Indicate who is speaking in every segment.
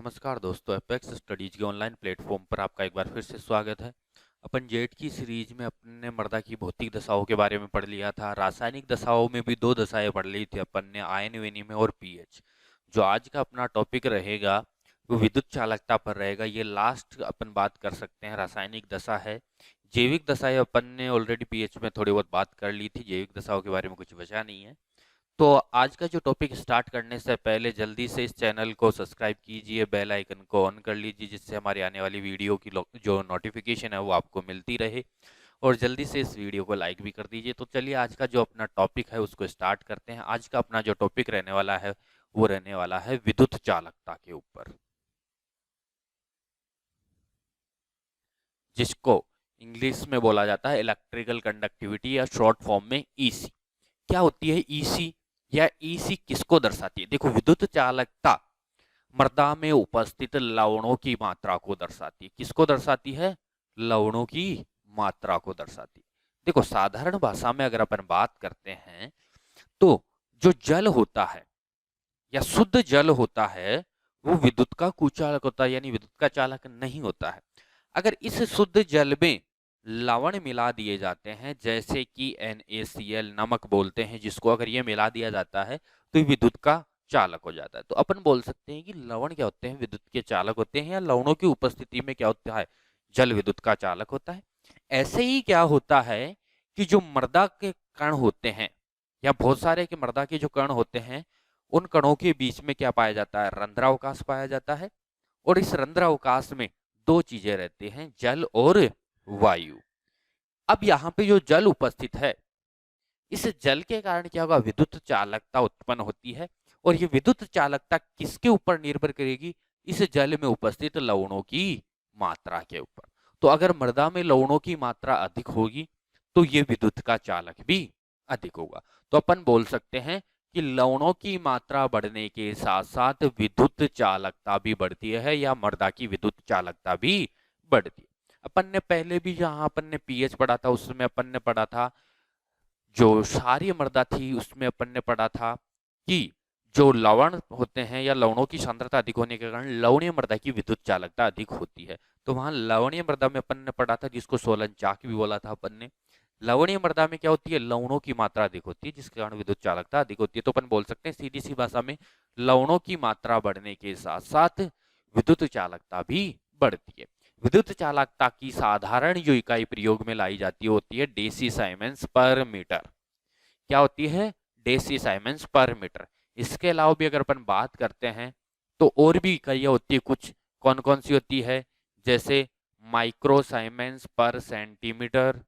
Speaker 1: नमस्कार दोस्तों, apex studies के ऑनलाइन प्लेटफॉर्म पर आपका एक बार फिर से स्वागत है। अपन जेट की सीरीज में अपने मृदा की भौतिक दशाओं के बारे में पढ़ लिया था। रासायनिक दशाओं में भी दो दशाएं पढ़ ली थी अपन ने, आयन विनिमय और पीएच। जो आज का अपना टॉपिक रहेगा वो विद्युत चालकता पर रहेगा। ये लास्ट अपन बात कर सकते हैं, रासायनिक दशा है। जैविक दशाएं अपन ने ऑलरेडी पीएच में थोड़ी बहुत बात कर ली थी, जैविक दशाओं के बारे में कुछ बचा नहीं है। तो आज का जो टॉपिक स्टार्ट करने से पहले जल्दी से इस चैनल को सब्सक्राइब कीजिए, बेल आइकन को ऑन कर लीजिए, जिससे हमारी आने वाली वीडियो की जो नोटिफिकेशन है वो आपको मिलती रहे। और जल्दी से इस वीडियो को लाइक भी कर दीजिए। तो चलिए आज का जो अपना टॉपिक है उसको स्टार्ट करते हैं। आज का अपना जो टॉपिक रहने वाला है वो रहने वाला है विद्युत चालकता के ऊपर, जिसको इंग्लिश में बोला जाता है इलेक्ट्रिकल कंडक्टिविटी या शॉर्ट फॉर्म में ईसी। क्या होती है ईसी, या ईसी किसको दर्शाती है? देखो, विद्युत चालकता मृदा में उपस्थित लवणों की मात्रा को दर्शाती है। किसको दर्शाती है? लवणों की मात्रा को दर्शाती है। देखो, साधारण भाषा में अगर अपन बात करते हैं तो जो जल होता है या शुद्ध जल होता है वो विद्युत का कुचालक होता है, यानी विद्युत का चालक नहीं होता है। अगर इस शुद्ध जल में लवण मिला दिए जाते हैं, जैसे कि NaCl नमक बोलते हैं जिसको, अगर ये मिला दिया जाता है तो ये विद्युत का चालक हो जाता है। तो अपन बोल सकते हैं कि लवण क्या होते हैं? विद्युत के चालक होते हैं। या लवणों की उपस्थिति में क्या होता है? जल विद्युत का चालक होता है। ऐसे ही क्या होता है कि जो मृदा के कण होते हैं, या बहुत सारे के मृदा के जो कण होते हैं, उन कणों के बीच में क्या पाया जाता है? रंध्रावकाश पाया जाता है। और इस रंध्रावकाश में दो चीजें रहती हैं, जल और वायु। अब यहाँ पे जो जल उपस्थित है, इस जल के कारण क्या होगा? विद्युत चालकता उत्पन्न होती है। और ये विद्युत चालकता किसके ऊपर निर्भर करेगी? इस जल में उपस्थित लवणों की मात्रा के ऊपर। तो अगर मृदा में लवणों की मात्रा अधिक होगी तो ये विद्युत का चालक भी अधिक होगा। तो अपन बोल सकते हैं कि लवणों की मात्रा बढ़ने के साथ साथ विद्युत चालकता भी बढ़ती है, या मृदा की विद्युत चालकता भी बढ़ती है। अपन ने पहले भी जहां अपन ने पीएच पढ़ा था उसमें अपन ने पढ़ा था, जो क्षारीय मृदा थी उसमें अपन ने पढ़ा था कि जो लवण होते हैं या लवणों की सांद्रता अधिक होने के कारण लवणीय मृदा की विद्युत चालकता अधिक होती है। तो वहां लवणीय मृदा में अपन ने पढ़ा था, जिसको सोलन चाक भी बोला था अपन ने। लवणीय मृदा में क्या होती है? लवणों की मात्रा अधिक होती है, जिसके कारण विद्युत चालकता अधिक होती है। तो अपन बोल सकते हैं सीधी सी भाषा में, लवणों की मात्रा बढ़ने के साथ साथ विद्युत चालकता भी बढ़ती है। विद्युत चालकता की साधारण जो इकाई प्रयोग में लाई जाती है होती है डेसी साइमेंस पर मीटर। क्या होती है? डेसी साइमेंस पर मीटर। इसके अलावा भी अगर अपन बात करते हैं तो और भी इकाइयां होती है कुछ। कौन कौन सी होती है? जैसे माइक्रो साइमेंस पर सेंटीमीटर,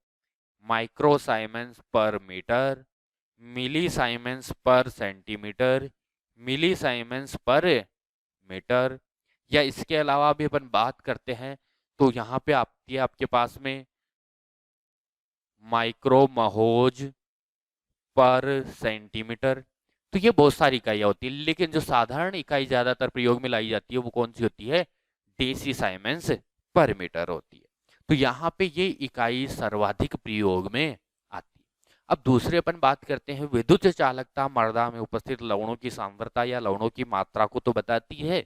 Speaker 1: माइक्रो साइमेंस पर मीटर, मिली साइमेंस पर सेंटीमीटर, मिली साइमेंस पर मीटर। या इसके अलावा भी अपन बात करते हैं तो यहाँ पे आपके पास में माइक्रो महोज पर सेंटीमीटर। तो ये बहुत सारी इकाइयां होती है, लेकिन जो साधारण इकाई ज्यादातर प्रयोग में लाई जाती है वो कौन सी होती है? डेसी साइमेंस पर मीटर होती है। तो यहाँ पे ये इकाई सर्वाधिक प्रयोग में आती है। अब दूसरे अपन बात करते हैं, विद्युत चालकता मृदा में उपस्थित लवणों की सांद्रता या लवणों की मात्रा को तो बताती है,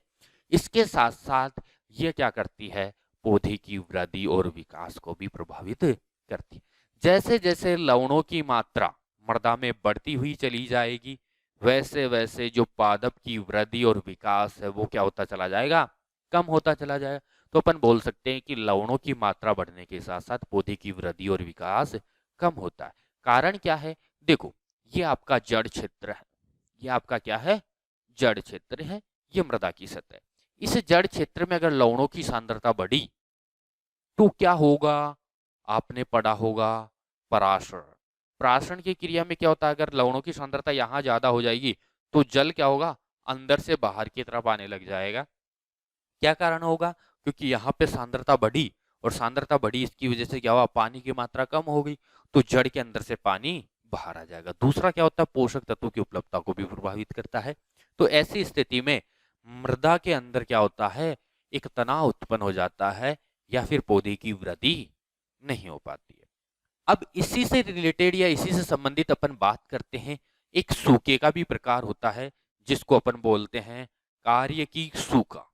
Speaker 1: इसके साथ साथ ये क्या करती है? पौधे की वृद्धि और विकास को भी प्रभावित करती है। जैसे जैसे लवणों की मात्रा मृदा में बढ़ती हुई चली जाएगी, वैसे वैसे जो पादप की वृद्धि और विकास है वो क्या होता चला जाएगा? कम होता चला जाएगा। तो अपन बोल सकते हैं कि लवणों की मात्रा बढ़ने के साथ साथ पौधे की वृद्धि और विकास कम होता है। कारण क्या है? देखो, ये आपका जड़ क्षेत्र है। ये आपका क्या है? जड़ क्षेत्र है। ये मृदा की सतह है। इस जड़ क्षेत्र में अगर लवणों की सांद्रता बढ़ी तो क्या होगा? आपने पढ़ा होगा पराशरण। पराशरण की क्रिया में क्या होता है? अगर लवणों की सांद्रता यहाँ ज्यादा हो जाएगी तो जल क्या होगा? अंदर से बाहर की तरफ आने लग जाएगा। क्या कारण होगा? क्योंकि यहाँ पे सांद्रता बढ़ी, और सांद्रता बढ़ी इसकी वजह से क्या हुआ? पानी की मात्रा कम हो गई, तो जड़ के अंदर से पानी बाहर आ जाएगा। दूसरा क्या होता है? पोषक तत्वों की उपलब्धता को भी प्रभावित करता है। तो ऐसी स्थिति में मृदा के अंदर क्या होता है? एक तनाव उत्पन्न हो जाता है, या फिर पौधे की वृद्धि नहीं हो पाती है। अब इसी से रिलेटेड या इसी से संबंधित अपन बात करते हैं, एक सूखे का भी प्रकार होता है जिसको अपन बोलते हैं कार्य की सूखा।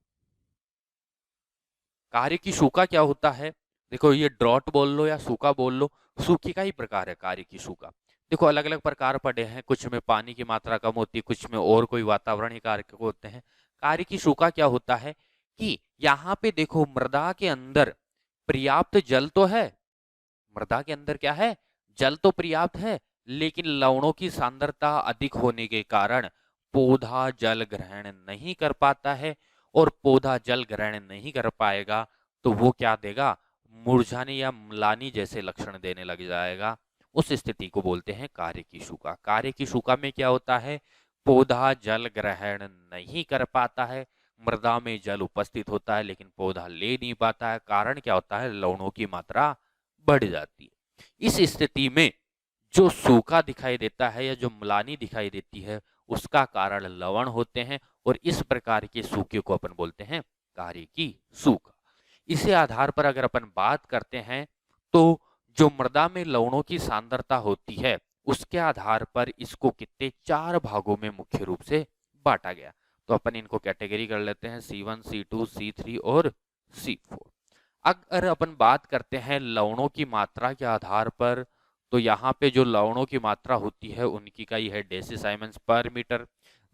Speaker 1: कार्यकी सूखा क्या होता है? देखो ये ड्रॉट बोल लो या सूखा बोल लो, सूखे का ही प्रकार है कार्यकी सूखा। देखो अलग अलग प्रकार पड़े हैं, कुछ में पानी की मात्रा कम होती है, कुछ में और कोई वातावरणीय कारक होते हैं। कार्यकी सूखा क्या होता है कि यहाँ पे देखो मृदा के अंदर पर्याप्त जल तो है, मृदा के अंदर क्या है, जल तो पर्याप्त है, लेकिन लवणों की सांद्रता अधिक होने के कारण पौधा जल ग्रहण नहीं कर पाता है, और पौधा जल ग्रहण नहीं कर पाएगा तो वो क्या देगा, मुरझाने या म्लानी जैसे लक्षण देने लग जाएगा। उस स्थिति को बोलते हैं कार्यकी सूखा। कार्यकी सूखा में क्या होता है, पौधा जल ग्रहण नहीं कर पाता है, मृदा में जल उपस्थित होता है लेकिन पौधा ले नहीं पाता है। कारण क्या होता है, लवणों की मात्रा बढ़ जाती है। इस स्थिति में जो सूखा दिखाई देता है या जो म्लानी दिखाई देती है उसका कारण लवण होते हैं, और इस प्रकार के सूखे को अपन बोलते हैं कार्यकी सूखा। इसे आधार पर अगर अपन बात करते हैं तो जो मृदा में लवणों की सांद्रता होती है उसके आधार पर इसको कितने 4 भागों में मुख्य रूप से बांटा गया। तो अपन इनको कैटेगरी कर लेते हैं C1, C2, C3 और C4। अगर अपन बात करते हैं लवणों की मात्रा के आधार पर, तो यहाँ पे जो लवणों की मात्रा होती है उनकी इकाई है डेसीसाइमन्स पर मीटर।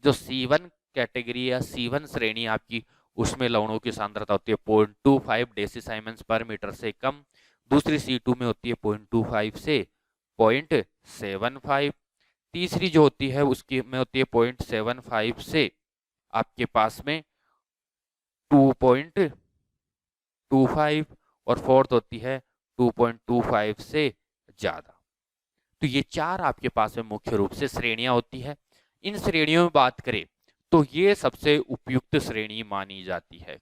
Speaker 1: जो C1 कैटेगरी या C1 श्रेणी आपकी, उसमें लवणों की सांद्रता होती है 0.25 डेसीसाइमन्स पर मीटर से कम। दूसरी C2 में होती है 0.25 से 0.75। तीसरी जो होती है उसकी में होती है 0.75 से आपके पास में 2.25, और फोर्थ होती है 2.25 से ज्यादा। तो ये 4 आपके पास में मुख्य रूप से श्रेणियां होती है। इन श्रेणियों में बात करें तो ये सबसे उपयुक्त श्रेणी मानी जाती है,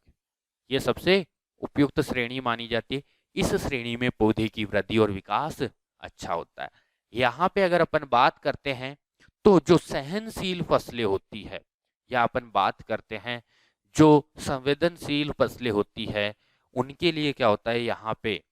Speaker 1: ये सबसे उपयुक्त श्रेणी मानी जाती है। इस श्रेणी में पौधे की वृद्धि और विकास अच्छा होता है। यहाँ पे अगर अपन बात करते हैं तो जो सहनशील फसलें होती है, या अपन बात करते हैं जो संवेदनशील फसलें होती है, उनके लिए क्या होता है, यहाँ पे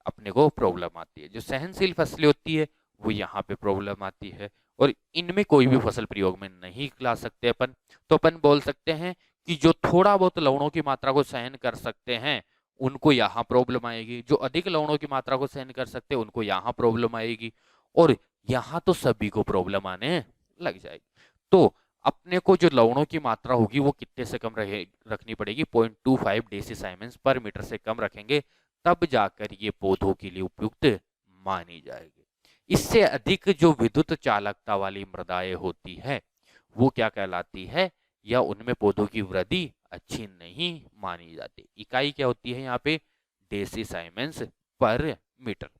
Speaker 1: अपने को प्रॉब्लम आती है। जो सहनशील फसलें होती है वो यहाँ पे प्रॉब्लम आती है, और इनमें कोई भी फसल प्रयोग में नहीं ला सकते अपन। तो अपन बोल सकते हैं कि जो थोड़ा बहुत लवणों की मात्रा को सहन कर सकते हैं उनको यहाँ प्रॉब्लम आएगी, जो अधिक लवणों की मात्रा को सहन कर सकते हैं उनको यहाँ प्रॉब्लम आएगी, और यहाँ तो सभी को प्रॉब्लम आने लग जाएगी। तो अपने को जो लवणों की मात्रा होगी वो कितने से कम रखनी पड़ेगी, 0.25 डेसीसाइमन्स पर मीटर से कम रखेंगे, तब जाकर ये पौधों के लिए उपयुक्त मानी जाएगी। इससे अधिक जो विद्युत चालकता वाली मृदाएं होती है वो क्या कहलाती है, या उनमें पौधों की वृद्धि अच्छी नहीं मानी जाती। इकाई क्या होती है यहाँ पे, डेसीसाइमन्स पर मीटर।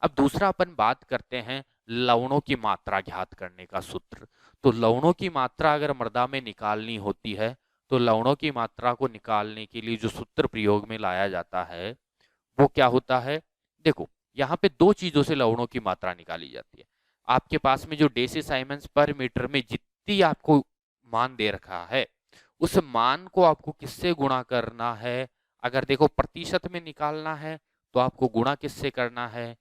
Speaker 1: अब दूसरा अपन बात करते हैं लवणों की मात्रा ज्ञात करने का सूत्र। तो लवणों की मात्रा अगर मृदा में निकालनी होती है तो लवणों की मात्रा को निकालने के लिए जो सूत्र प्रयोग में लाया जाता है वो क्या होता है, देखो यहाँ पे 2 चीजों से लवणों की मात्रा निकाली जाती है। आपके पास में जो डेसीसाइमन्स पर मीटर में जितनी आपको मान दे रखा है उस मान को आपको किससे गुणा करना है। अगर देखो प्रतिशत में निकालना है तो आपको गुणा किससे करना है,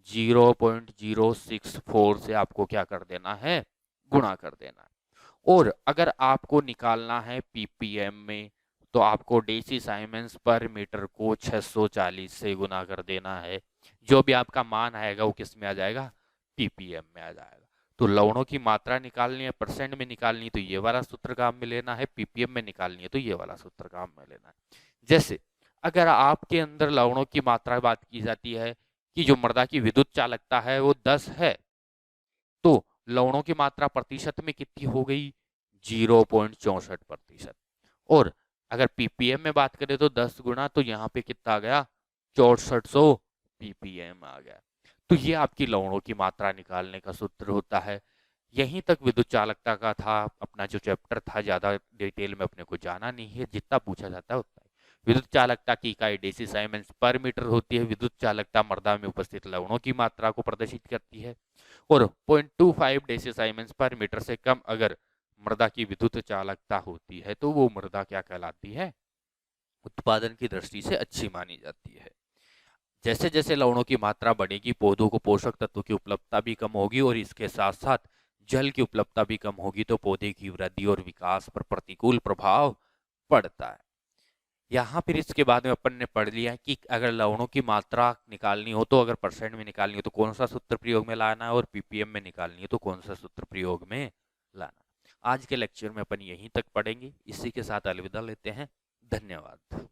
Speaker 1: 0.064 से आपको क्या कर देना है, गुणा कर देना है। और अगर आपको निकालना है पीपीएम में तो आपको डेसीसाइमन्स पर मीटर को 640 से गुना कर देना है। जो भी आपका मान आएगा वो किस में आ जाएगा, पीपीएम में आ जाएगा। तो लवणों की मात्रा निकालनी है परसेंट में निकालनी तो ये वाला सूत्र काम में लेना है, पीपीएम में निकालनी है तो ये वाला सूत्र काम में लेना है। जैसे अगर आपके अंदर लवणों की मात्रा बात की जाती है कि जो मृदा की विद्युत चालकता है वो 10 है, तो लवणों की मात्रा प्रतिशत में कितनी हो गई, 0.64%। और अगर पीपीएम में बात करें तो 10 गुना, तो यहाँ पे कितना आ गया, 6400 पीपीएम आ गया। तो ये आपकी लवणों की मात्रा निकालने का सूत्र होता है। यहीं तक विद्युत चालकता का था अपना जो चैप्टर था, ज्यादा डिटेल में अपने को जाना नहीं है, जितना पूछा जाता है उतना। विद्युत चालकता की इकाई डेसीसाइमन्स पर मीटर होती है। विद्युत चालकता मृदा में उपस्थित लवणों की मात्रा को प्रदर्शित करती है, और 0.25 डेसीसाइमन्स पर मीटर से कम अगर मृदा की विद्युत चालकता होती है तो वो मृदा क्या कहलाती है, उत्पादन की दृष्टि से अच्छी मानी जाती है। जैसे जैसे लवणों की मात्रा बढ़ेगी पौधों को पोषक तत्वों की उपलब्धता भी कम होगी, और इसके साथ साथ जल की उपलब्धता भी कम होगी, तो पौधे की वृद्धि और विकास पर प्रतिकूल प्रभाव पड़ता है। यहाँ फिर इसके बाद में अपन ने पढ़ लिया कि अगर लवणों की मात्रा निकालनी हो तो, अगर परसेंट में निकालनी हो तो कौन सा सूत्र प्रयोग में लाना है, और पीपीएम में निकालनी है तो कौन सा सूत्र प्रयोग में लाना। आज के लेक्चर में अपन यहीं तक पढ़ेंगे। इसी के साथ अलविदा लेते हैं। धन्यवाद।